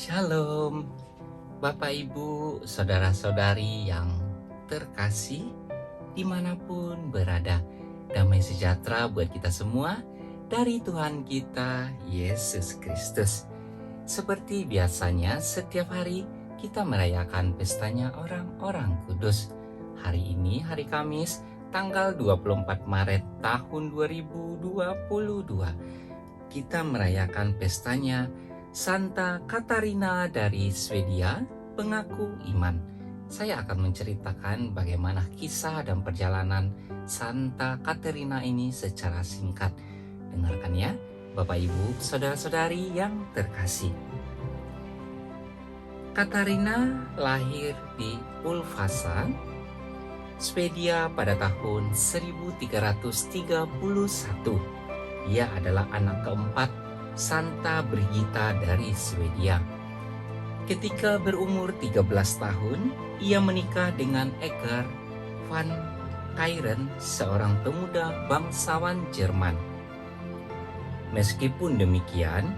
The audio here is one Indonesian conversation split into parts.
Shalom, Bapak Ibu, Saudara-saudari yang terkasih dimanapun berada. Damai sejahtera buat kita semua dari Tuhan kita, Yesus Kristus. Seperti biasanya setiap hari kita merayakan pestanya orang-orang kudus. Hari ini hari Kamis, tanggal 24 Maret tahun 2022. Kita merayakan pestanya Santa Katarina dari Swedia, pengaku iman. Saya akan menceritakan bagaimana kisah dan perjalanan Santa Katarina ini secara singkat. Dengarkan ya, Bapak Ibu, Saudara-saudari yang terkasih. Katarina lahir di Ulvasa, Swedia pada tahun 1331. Ia adalah anak keempat Santa Brigita dari Swedia. Ketika berumur 13 tahun, ia menikah dengan Edgar van Kuyren, seorang pemuda bangsawan Jerman. Meskipun demikian,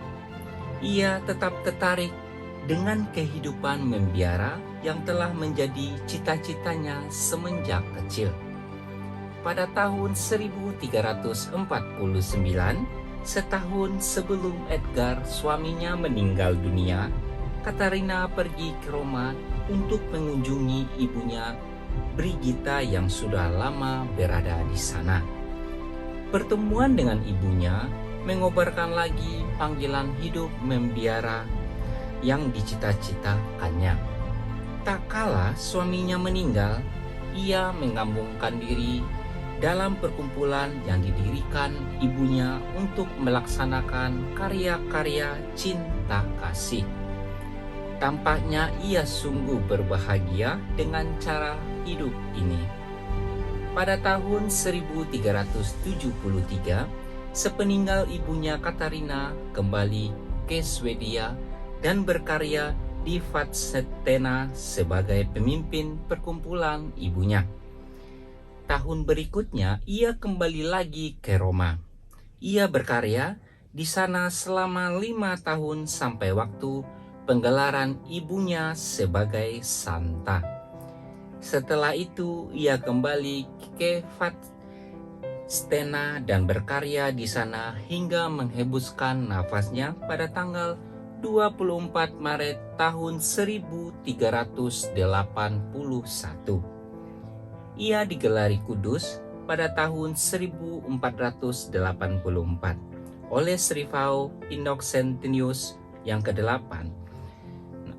ia tetap tertarik dengan kehidupan membiara yang telah menjadi cita-citanya semenjak kecil. Pada tahun 1349, setahun sebelum Edgar suaminya meninggal dunia, Katarina pergi ke Roma untuk mengunjungi ibunya Brigita yang sudah lama berada di sana. Pertemuan dengan ibunya mengobarkan lagi panggilan hidup membiara yang dicita-citakannya. Tak kala suaminya meninggal, ia menggabungkan diri dalam perkumpulan yang didirikan ibunya untuk melaksanakan karya-karya cinta kasih. Tampaknya ia sungguh berbahagia dengan cara hidup ini. Pada tahun 1373, sepeninggal ibunya Katarina kembali ke Swedia dan berkarya di Vadstena sebagai pemimpin perkumpulan ibunya. Tahun berikutnya, ia kembali lagi ke Roma. Ia berkarya di sana selama 5 tahun sampai waktu penggelaran ibunya sebagai santa. Setelah itu, ia kembali ke Vadstena dan berkarya di sana hingga menghembuskan nafasnya pada tanggal 24 Maret tahun 1381. Ia digelari kudus pada tahun 1484 oleh Srivao Innocentius yang ke-8.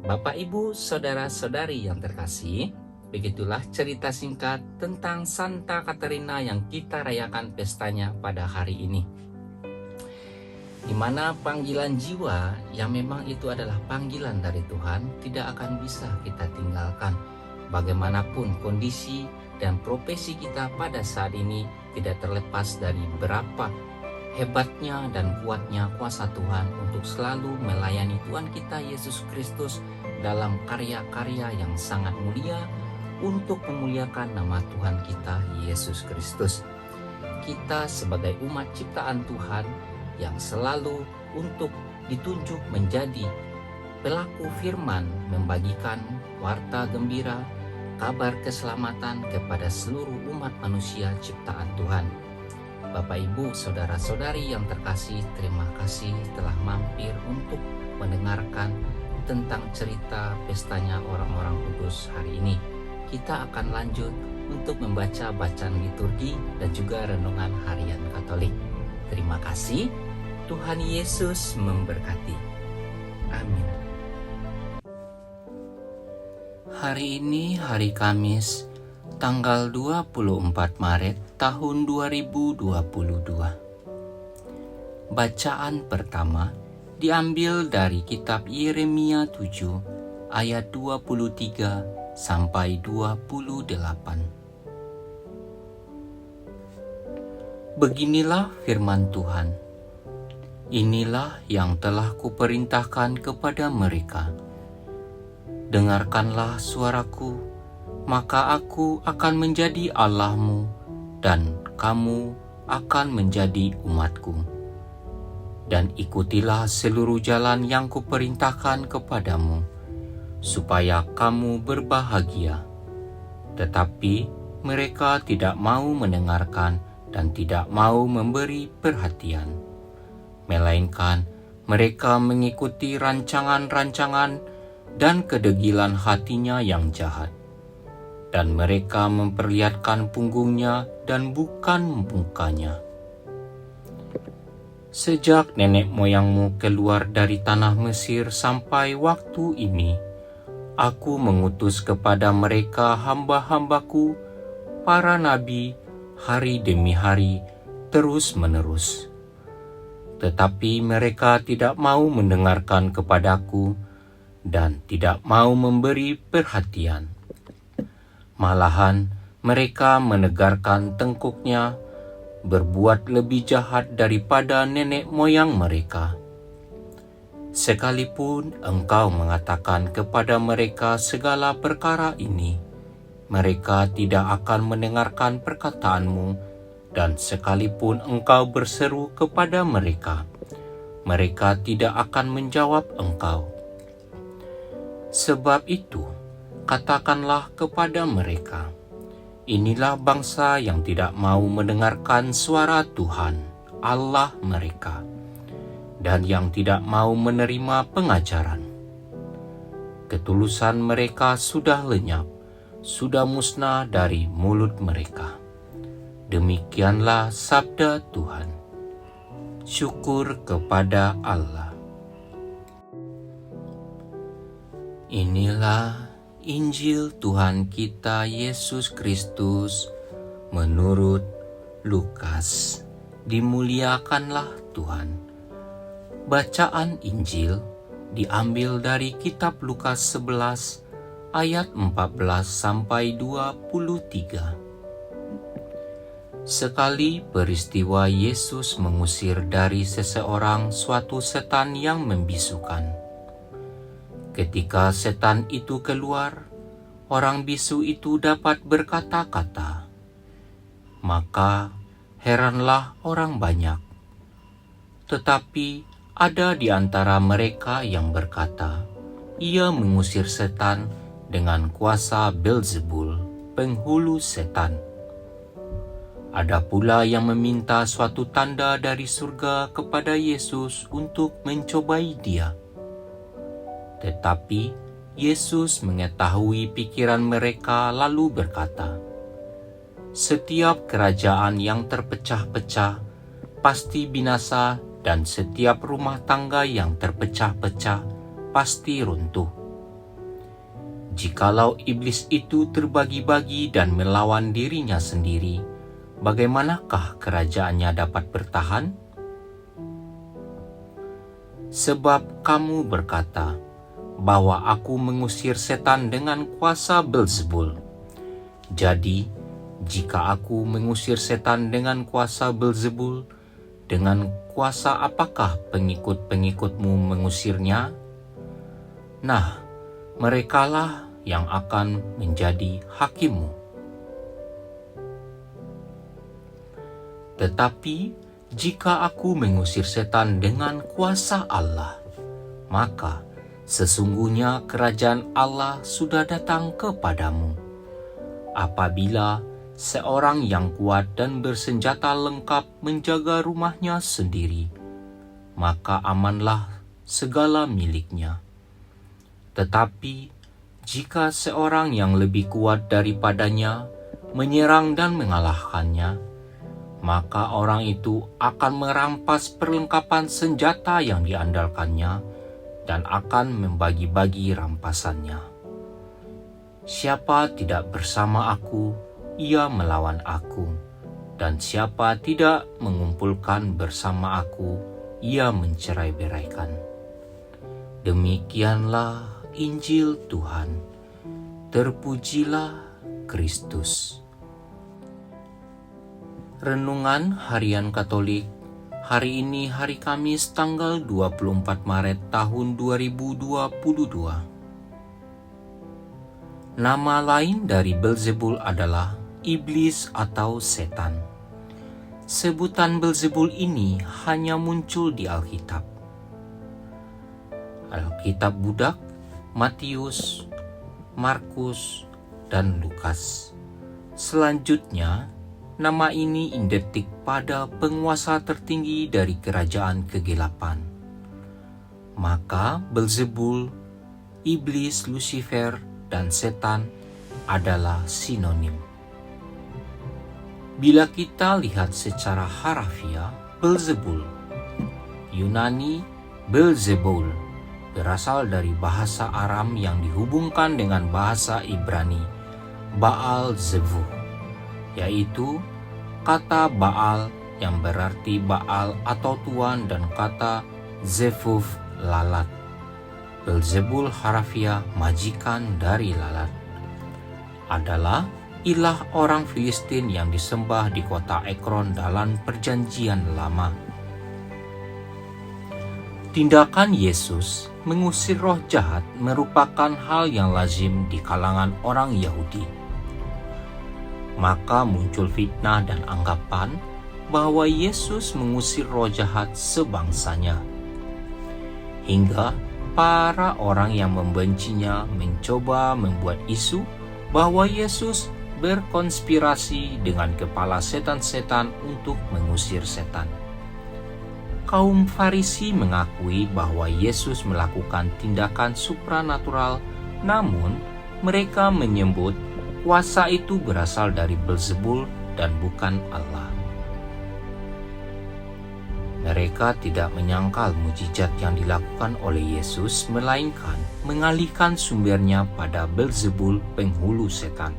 Bapak Ibu, Saudara-saudari yang terkasih, begitulah cerita singkat tentang Santa Katarina yang kita rayakan pestanya pada hari ini. Di mana panggilan jiwa yang memang itu adalah panggilan dari Tuhan tidak akan bisa kita tinggalkan. Bagaimanapun kondisi dan profesi kita pada saat ini tidak terlepas dari berapa hebatnya dan kuatnya kuasa Tuhan untuk selalu melayani Tuhan kita Yesus Kristus dalam karya-karya yang sangat mulia untuk memuliakan nama Tuhan kita Yesus Kristus. Kita sebagai umat ciptaan Tuhan yang selalu untuk ditunjuk menjadi pelaku firman, membagikan warta gembira, kabar keselamatan kepada seluruh umat manusia ciptaan Tuhan. Bapak Ibu, Saudara-saudari yang terkasih, terima kasih telah mampir untuk mendengarkan tentang cerita pestanya orang-orang kudus hari ini. Kita akan lanjut untuk membaca bacaan liturgi dan juga renungan harian Katolik. Terima kasih, Tuhan Yesus memberkati. Amin. Hari ini hari Kamis, tanggal 24 Maret tahun 2022. Bacaan pertama diambil dari kitab Yeremia 7 ayat 23 sampai 28. Beginilah firman Tuhan. Inilah yang telah kuperintahkan kepada mereka. Dengarkanlah suaraku, maka aku akan menjadi Allahmu, dan kamu akan menjadi umatku. dan ikutilah seluruh jalan yang kuperintahkan kepadamu, supaya kamu berbahagia. Tetapi mereka tidak mau mendengarkan dan tidak mau memberi perhatian, melainkan mereka mengikuti rancangan-rancangan dan kedegilan hatinya yang jahat, dan mereka memperlihatkan punggungnya dan bukan mukanya. Sejak nenek moyangmu keluar dari tanah Mesir sampai waktu ini, aku mengutus kepada mereka hamba-hambaku, para nabi, hari demi hari, terus-menerus. Tetapi mereka tidak mau mendengarkan kepadaku dan tidak mau memberi perhatian. Malahan mereka menegarkan tengkuknya, berbuat lebih jahat daripada nenek moyang mereka. Sekalipun engkau mengatakan kepada mereka segala perkara ini, mereka tidak akan mendengarkan perkataanmu, dan sekalipun engkau berseru kepada mereka, mereka tidak akan menjawab engkau. Sebab itu, katakanlah kepada mereka, inilah bangsa yang tidak mau mendengarkan suara Tuhan, Allah mereka, dan yang tidak mau menerima pengajaran. Ketulusan mereka sudah lenyap, sudah musnah dari mulut mereka. Demikianlah sabda Tuhan. Syukur kepada Allah. Inilah Injil Tuhan kita Yesus Kristus menurut Lukas. Dimuliakanlah Tuhan. Bacaan Injil diambil dari kitab Lukas 11 ayat 14 sampai 23. Sekali peristiwa Yesus mengusir dari seseorang suatu setan yang membisukan. Ketika setan itu keluar, orang bisu itu dapat berkata-kata. Maka heranlah orang banyak. Tetapi ada di antara mereka yang berkata, ia mengusir setan dengan kuasa Beelzebul, penghulu setan. Ada pula yang meminta suatu tanda dari surga kepada Yesus untuk mencobai dia. Tetapi Yesus mengetahui pikiran mereka lalu berkata, setiap kerajaan yang terpecah-pecah pasti binasa, dan setiap rumah tangga yang terpecah-pecah pasti runtuh. Jikalau iblis itu terbagi-bagi dan melawan dirinya sendiri, bagaimanakah kerajaannya dapat bertahan? Sebab kamu berkata bahwa aku mengusir setan dengan kuasa Beelzebul. Jadi, jika aku mengusir setan dengan kuasa Beelzebul, dengan kuasa apakah pengikut-pengikutmu mengusirnya? Nah, merekalah yang akan menjadi hakimmu. Tetapi jika aku mengusir setan dengan kuasa Allah, maka sesungguhnya kerajaan Allah sudah datang kepadamu. Apabila seorang yang kuat dan bersenjata lengkap menjaga rumahnya sendiri, maka amanlah segala miliknya. Tetapi jika seorang yang lebih kuat daripadanya menyerang dan mengalahkannya, maka orang itu akan merampas perlengkapan senjata yang diandalkannya dan akan membagi-bagi rampasannya. Siapa tidak bersama aku, ia melawan aku, dan siapa tidak mengumpulkan bersama aku, ia mencerai-beraikan. Demikianlah Injil Tuhan. Terpujilah Kristus. Renungan Harian Katolik. Hari ini hari Kamis tanggal 24 Maret tahun 2022. Nama lain dari Beelzebul adalah iblis atau setan. Sebutan Belzebul ini hanya muncul di Alkitab. Alkitab Budak, Matius, Markus, dan Lukas. Selanjutnya, nama ini identik pada penguasa tertinggi dari kerajaan kegelapan. Maka Belzebul, iblis, Lucifer, dan setan adalah sinonim. Bila kita lihat secara harafiah, Belzebul, Yunani Belzebul, berasal dari bahasa Aram yang dihubungkan dengan bahasa Ibrani Baal Zevuh, yaitu kata Baal yang berarti Baal atau Tuhan dan kata Zefuf lalat. Belzebul harafiah majikan dari lalat adalah ilah orang Filistin yang disembah di kota Ekron dalam Perjanjian Lama. Tindakan Yesus mengusir roh jahat merupakan hal yang lazim di kalangan orang Yahudi. Maka muncul fitnah dan anggapan bahwa Yesus mengusir roh jahat sebangsanya. Hingga para orang yang membencinya mencoba membuat isu bahwa Yesus berkonspirasi dengan kepala setan-setan untuk mengusir setan. Kaum Farisi mengakui bahwa Yesus melakukan tindakan supranatural, namun mereka menyebut kuasa itu berasal dari Belzebul dan bukan Allah. Mereka tidak menyangkal mujizat yang dilakukan oleh Yesus, melainkan mengalihkan sumbernya pada Belzebul, penghulu setan.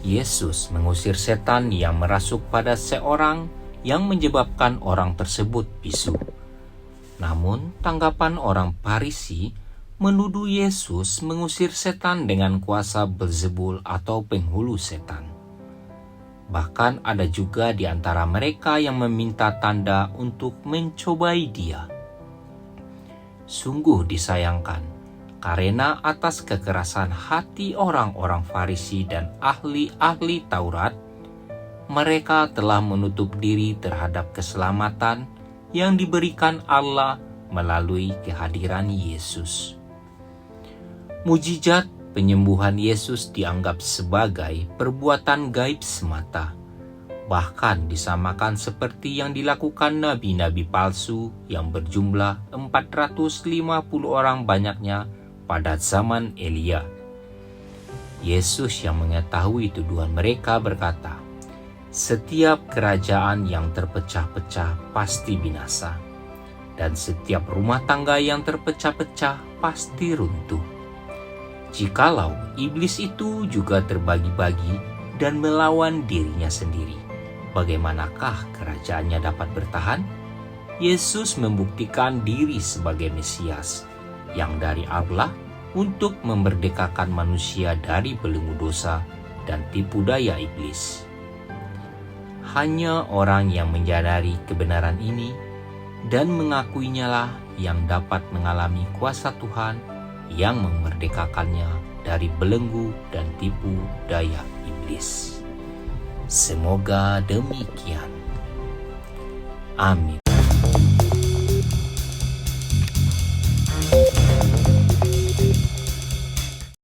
Yesus mengusir setan yang merasuk pada seorang yang menyebabkan orang tersebut bisu. Namun, tanggapan orang Farisi menuduh Yesus mengusir setan dengan kuasa Belzebul atau penghulu setan. Bahkan ada juga di antara mereka yang meminta tanda untuk mencobai dia. Sungguh disayangkan, karena atas kekerasan hati orang-orang Farisi dan ahli-ahli Taurat, mereka telah menutup diri terhadap keselamatan yang diberikan Allah melalui kehadiran Yesus. Mujizat penyembuhan Yesus dianggap sebagai perbuatan gaib semata, bahkan disamakan seperti yang dilakukan nabi-nabi palsu yang berjumlah 450 orang banyaknya pada zaman Elia. Yesus yang mengetahui tuduhan mereka berkata, "Setiap kerajaan yang terpecah-pecah pasti binasa, dan setiap rumah tangga yang terpecah-pecah pasti runtuh. Jikalau iblis itu juga terbagi-bagi dan melawan dirinya sendiri, bagaimanakah kerajaannya dapat bertahan?" Yesus membuktikan diri sebagai Mesias yang dari Allah untuk memerdekakan manusia dari belenggu dosa dan tipu daya iblis. Hanya orang yang menyadari kebenaran ini dan mengakuinya lah yang dapat mengalami kuasa Tuhan yang memerdekakannya dari belenggu dan tipu daya iblis. Semoga demikian. Amin.